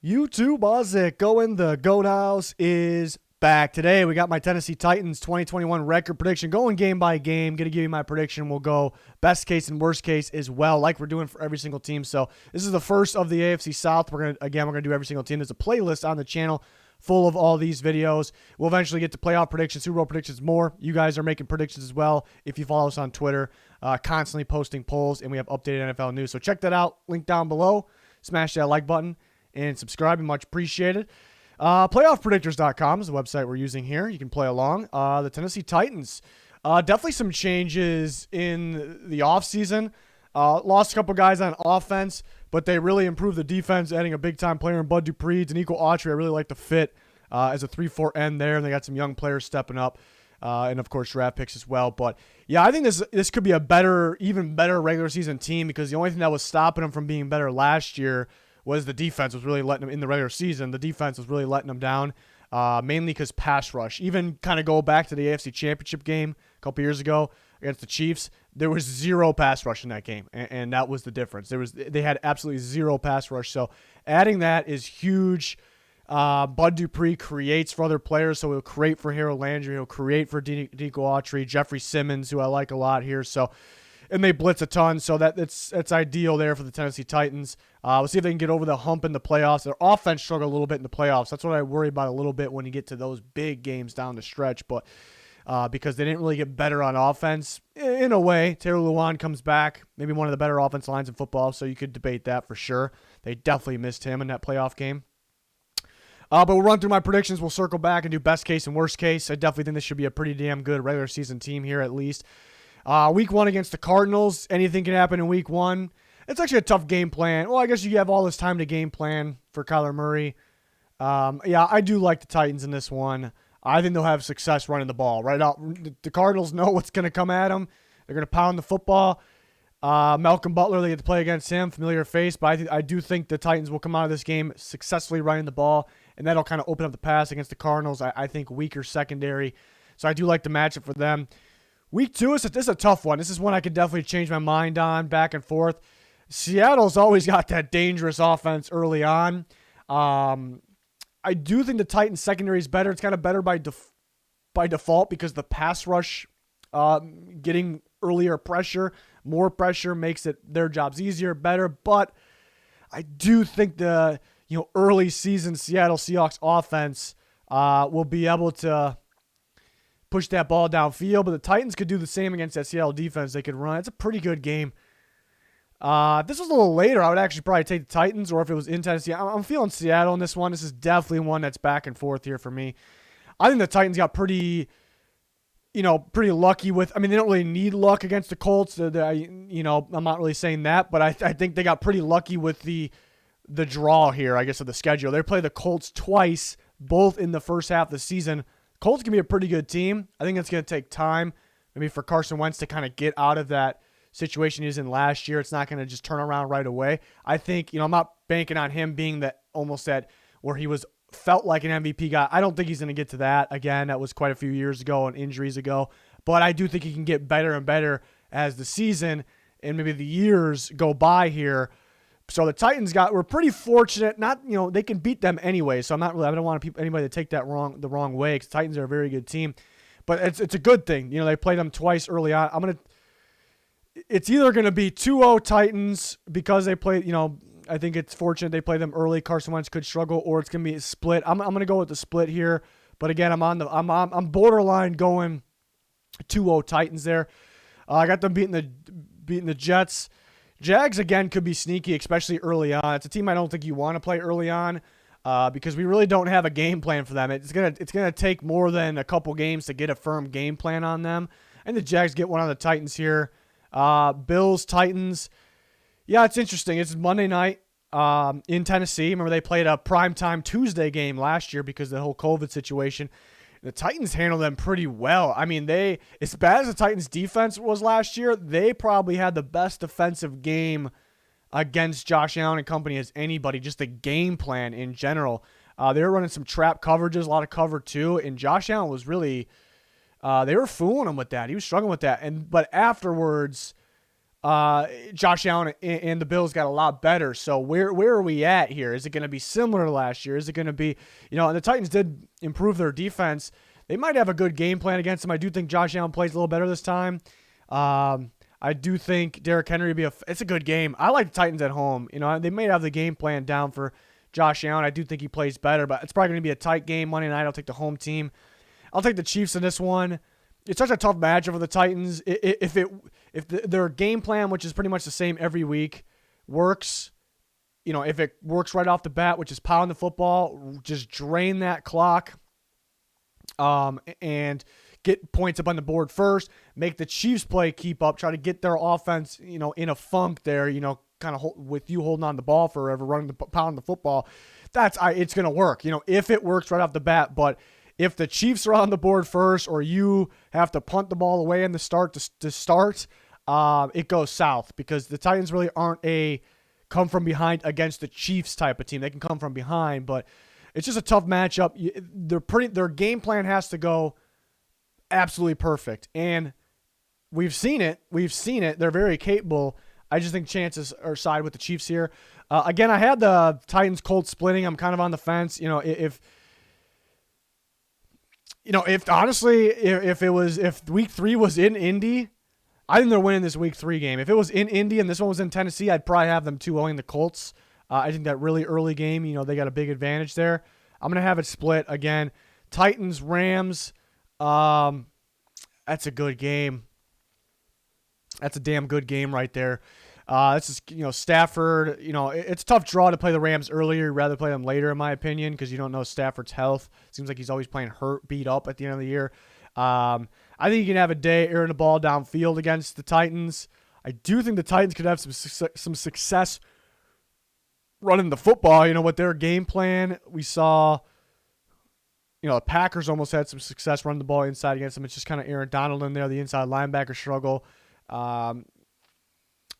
YouTube, how's it going? The Goat House is back. Today, we got my Tennessee Titans 2021 record prediction going game by game. Going to give you my prediction. We'll go best case and worst case as well, like we're doing for every single team. So this is the first of the AFC South. We're gonna do every single team. There's a playlist on the channel full of all these videos. We'll eventually get to playoff predictions, Super Bowl predictions, more. You guys are making predictions as well if you follow us on Twitter, constantly posting polls, and we have updated NFL news. So check that out. Link down below. Smash that like button and subscribe. Much appreciated. Playoffpredictors.com is the website we're using here. You can play along. The Tennessee Titans. Definitely some changes in the offseason. Lost a couple guys on offense, but they really improved the defense, adding a big-time player in Bud Dupree. Danico Autry, I really like the fit as a 3-4 end there, and they got some young players stepping up, and, of course, draft picks as well. But, yeah, I think this could be a even better regular season team because the only thing that was stopping them from being better last year was the defense was really letting them in the regular season. The defense was really letting them down, mainly because pass rush. Even kind of go back to the AFC Championship game a couple years ago against the Chiefs, there was zero pass rush in that game, and that was the difference. They had absolutely zero pass rush. So adding that is huge. Bud Dupree creates for other players, so he'll create for Harold Landry. He'll create for Danico Autry, Jeffrey Simmons, who I like a lot here. So. And they blitz a ton, so that's ideal there for the Tennessee Titans. We'll see if they can get over the hump in the playoffs. Their offense struggled a little bit in the playoffs. That's what I worry about a little bit when you get to those big games down the stretch. But because they didn't really get better on offense, in a way, Taylor Lewan comes back, maybe one of the better offensive lines in football, so you could debate that for sure. They definitely missed him in that playoff game. But we'll run through my predictions. We'll circle back and do best case and worst case. I definitely think this should be a pretty damn good regular season team here at least. Week 1 against the Cardinals. Anything can happen in week 1. It's actually a tough game plan. Well, I guess you have all this time to game plan for Kyler Murray. Yeah, I do like the Titans in this one. I think they'll have success running the ball. Right out, the Cardinals know what's going to come at them. They're going to pound the football. Malcolm Butler, they get to play against him, familiar face. But I do think the Titans will come out of this game successfully running the ball, and that'll kind of open up the pass against the Cardinals. I think weaker secondary. So I do like the matchup for them. Week 2, this is a tough one. This is one I could definitely change my mind on back and forth. Seattle's always got that dangerous offense early on. I do think the Titans secondary is better. It's kind of better by default because the pass rush getting earlier pressure, more pressure makes their jobs easier, better. But I do think the early season Seattle Seahawks offense will be able to push that ball downfield, but the Titans could do the same against that Seattle defense. They could run. It's a pretty good game. If this was a little later, I would actually probably take the Titans, or if it was in Tennessee. I'm feeling Seattle in this one. This is definitely one that's back and forth here for me. I think the Titans got pretty lucky with. I mean, they don't really need luck against the Colts. I'm not really saying that, but I think they got pretty lucky with the draw here, I guess, of the schedule. They play the Colts twice, both in the first half of the season. Colts can be a pretty good team. I think it's going to take time, maybe for Carson Wentz to kind of get out of that situation he was in last year. It's not going to just turn around right away. I think, I'm not banking on him being almost that where he felt like an MVP guy. I don't think he's going to get to that. Again, that was quite a few years ago and injuries ago. But I do think he can get better and better as the season and maybe the years go by here. So the Titans were pretty fortunate. They can beat them anyway. So I don't want anybody to take that the wrong way, because the Titans are a very good team. But it's a good thing. They played them twice early on. It's either going to be 2-0 Titans because they play. I think it's fortunate they play them early. Carson Wentz could struggle, or it's going to be a split. I'm going to go with the split here. But again, I'm borderline going 2-0 Titans there. I got them beating the Jets. Jags, again, could be sneaky, especially early on. It's a team I don't think you want to play early on because we really don't have a game plan for them. It's gonna take more than a couple games to get a firm game plan on them. And the Jags get one on the Titans here. Bills, Titans. Yeah, it's interesting. It's Monday night in Tennessee. Remember, they played a primetime Tuesday game last year because of the whole COVID situation. The Titans handled them pretty well. I mean, as bad as the Titans' defense was last year, they probably had the best defensive game against Josh Allen and company as anybody, just the game plan in general. They were running some trap coverages, a lot of cover too, and Josh Allen was really they were fooling him with that. He was struggling with that. But afterwards, Josh Allen and the Bills got a lot better. So where are we at here? Is it going to be similar to last year? Is it going to be, and the Titans did improve their defense. They might have a good game plan against them. I do think Josh Allen plays a little better this time. I do think Derrick Henry will be it's a good game. I like the Titans at home. They may have the game plan down for Josh Allen. I do think he plays better, but it's probably going to be a tight game Monday night. I'll take the home team. I'll take the Chiefs in this one. It's such a tough matchup for the Titans. If their game plan, which is pretty much the same every week, works, if it works right off the bat, which is pound the football, just drain that clock, and get points up on the board first, make the Chiefs play keep up, try to get their offense, in a funk there, kind of with you holding on the ball forever, pound the football. It's going to work, if it works right off the bat. But if the Chiefs are on the board first, or you have to punt the ball away in the start to start, it goes south, because the Titans really aren't a come from behind against the Chiefs type of team. They can come from behind, but it's just a tough matchup. Their game plan has to go absolutely perfect, and we've seen it. They're very capable. I just think chances are side with the Chiefs here. Again, I had the Titans Colts splitting. I'm kind of on the fence. If week 3 was in Indy, I think they're winning this week 3 game. If it was in Indy and this one was in Tennessee, I'd probably have them 2-0 the Colts. I think that really early game, they got a big advantage there. I'm going to have it split again. Titans, Rams. That's a good game. That's a damn good game right there. This is, Stafford, it's a tough draw to play the Rams earlier. You'd rather play them later, in my opinion, because you don't know Stafford's health. Seems like he's always playing hurt, beat up at the end of the year. I think you can have a day airing the ball downfield against the Titans. I do think the Titans could have some success running the football, with their game plan. We saw, the Packers almost had some success running the ball inside against them. It's just kind of Aaron Donald in there, the inside linebacker struggle.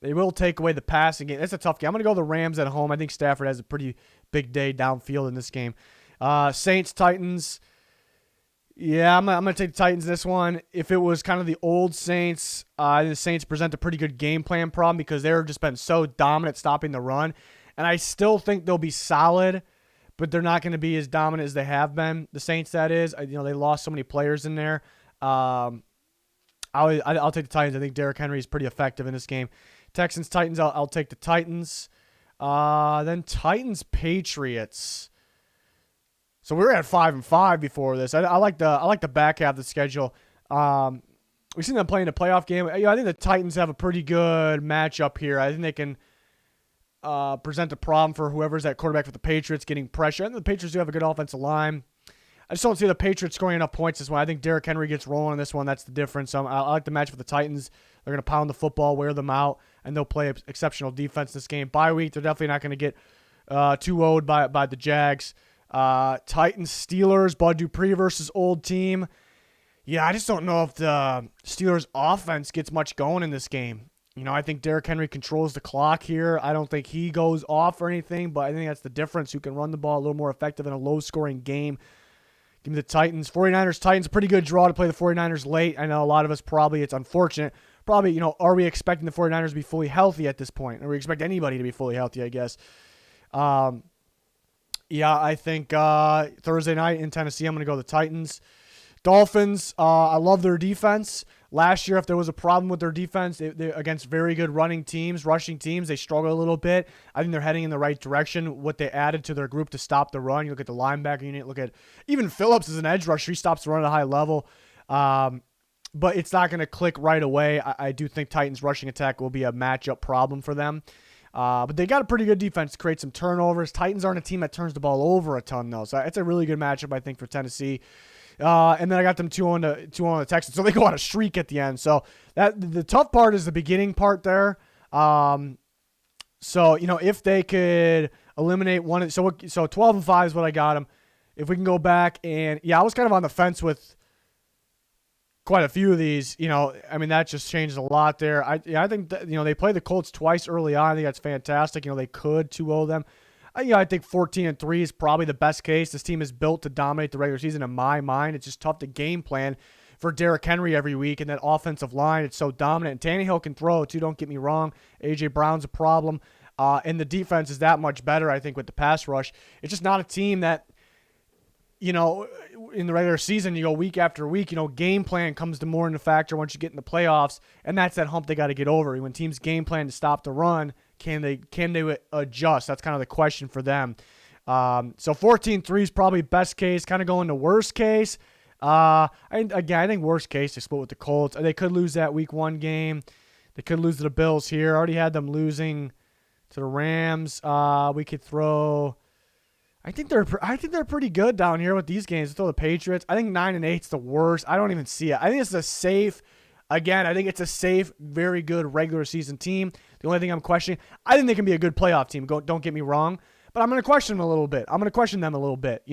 They will take away the passing game. It's a tough game. I'm going to go the Rams at home. I think Stafford has a pretty big day downfield in this game. Saints, Titans. Yeah, I'm going to take the Titans this one. If it was kind of the old Saints, the Saints present a pretty good game plan problem, because they've just been so dominant stopping the run. And I still think they'll be solid, but they're not going to be as dominant as they have been. The Saints, that is. They lost so many players in there. I'll take the Titans. I think Derrick Henry is pretty effective in this game. Texans, Titans, I'll take the Titans. Then Titans, Patriots. So we were at 5-5 before this. I like the back half of the schedule. We've seen them playing a playoff game. I think the Titans have a pretty good matchup here. I think they can present a problem for whoever's at quarterback for the Patriots, getting pressure. And the Patriots do have a good offensive line. I just don't see the Patriots scoring enough points this one. I think Derrick Henry gets rolling in this one. That's the difference. So I like the match for the Titans. They're going to pound the football, wear them out, and they'll play exceptional defense this game. Bye week, they're definitely not going to get 2-0'd by the Jags. Titans, Steelers, Bud Dupree versus old team. Yeah, I just don't know if the Steelers offense gets much going in this game. I think Derrick Henry controls the clock here. I don't think he goes off or anything, but I think that's the difference. Who can run the ball a little more effective in a low-scoring game. Give me the Titans. 49ers, Titans, a pretty good draw to play the 49ers late. I know a lot of us it's unfortunate. Probably, are we expecting the 49ers to be fully healthy at this point? Or we expect anybody to be fully healthy, I guess. Yeah, I think Thursday night in Tennessee, I'm going to go the Titans. Dolphins, I love their defense. Last year, if there was a problem with their defense, they against very good rushing teams, they struggle a little bit. I think they're heading in the right direction. What they added to their group to stop the run. You look at the linebacker unit, look at even Phillips as an edge rusher. He stops the run at a high level. But it's not going to click right away. I do think Titans' rushing attack will be a matchup problem for them. But they got a pretty good defense to create some turnovers. Titans aren't a team that turns the ball over a ton, though. So it's a really good matchup, I think, for Tennessee. And then I got them 2-1 the Texans. So they go on a streak at the end. So the tough part is the beginning part there. So, if they could eliminate one. So 12-5 is what I got them. If we can go back and, I was kind of on the fence with quite a few of these, that just changed a lot there. I think that, they play the Colts twice early on. I think that's fantastic. They could 2-0 them. I think 14-3 is probably the best case. This team is built to dominate the regular season in my mind. It's just tough to game plan for Derrick Henry every week, and that offensive line, it's so dominant. And Tannehill can throw too, don't get me wrong. A.J. Brown's a problem. And the defense is that much better, I think, with the pass rush. It's just not a team that, in the regular season, you go week after week, game plan comes to more in the factor once you get in the playoffs, and that's that hump they got to get over. When teams game plan to stop the run, can they adjust? That's kind of the question for them. So 14-3 is probably best case, kind of going to worst case. I think worst case, they split with the Colts. They could lose that week 1 game. They could lose to the Bills here. I already had them losing to the Rams. We could throw. I think they're pretty good down here with these games. Throw the Patriots. I think 9-8 is the worst. I don't even see it. I think it's a safe. Again, I think it's a safe, very good regular season team. The only thing I'm questioning, I think they can be a good playoff team. Don't get me wrong, but I'm going to question them a little bit.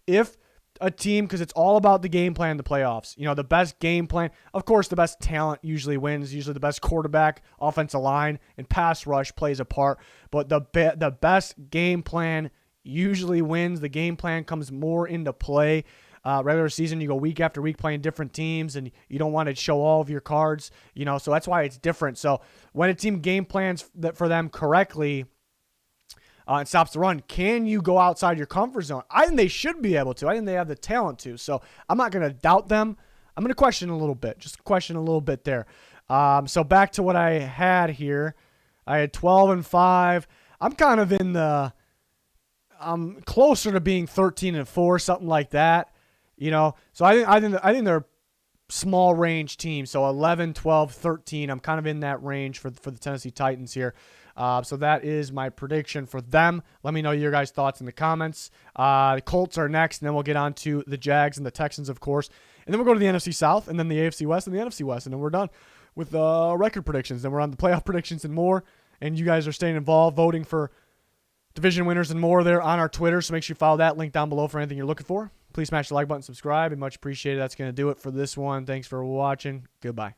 If a team, because it's all about the game plan in the playoffs. The best game plan, of course, the best talent usually wins. Usually the best quarterback, offensive line, and pass rush plays a part. But the best game plan usually wins. The game plan comes more into play. Regular season, you go week after week playing different teams, and you don't want to show all of your cards. So that's why it's different. So when a team game plans for them correctly, and stops the run, can you go outside your comfort zone? I think they should be able to. I think they have the talent to. So I'm not going to doubt them. I'm going to question a little bit. Just question a little bit there. So back to what I had here. I had 12-5. I'm kind of I'm closer to being 13-4, something like that. So I think they're small range team. So 11, 12, 13. I'm kind of in that range for the Tennessee Titans here. So that is my prediction for them. Let me know your guys' thoughts in the comments. The Colts are next, and then we'll get on to the Jags and the Texans, of course. And then we'll go to the NFC South, and then the AFC West and the NFC West, and then we're done with record predictions. Then we're on the playoff predictions and more, and you guys are staying involved, voting for division winners and more there on our Twitter, so make sure you follow that link down below for anything you're looking for. Please smash the like button, subscribe. It'd much appreciated. That's going to do it for this one. Thanks for watching. Goodbye.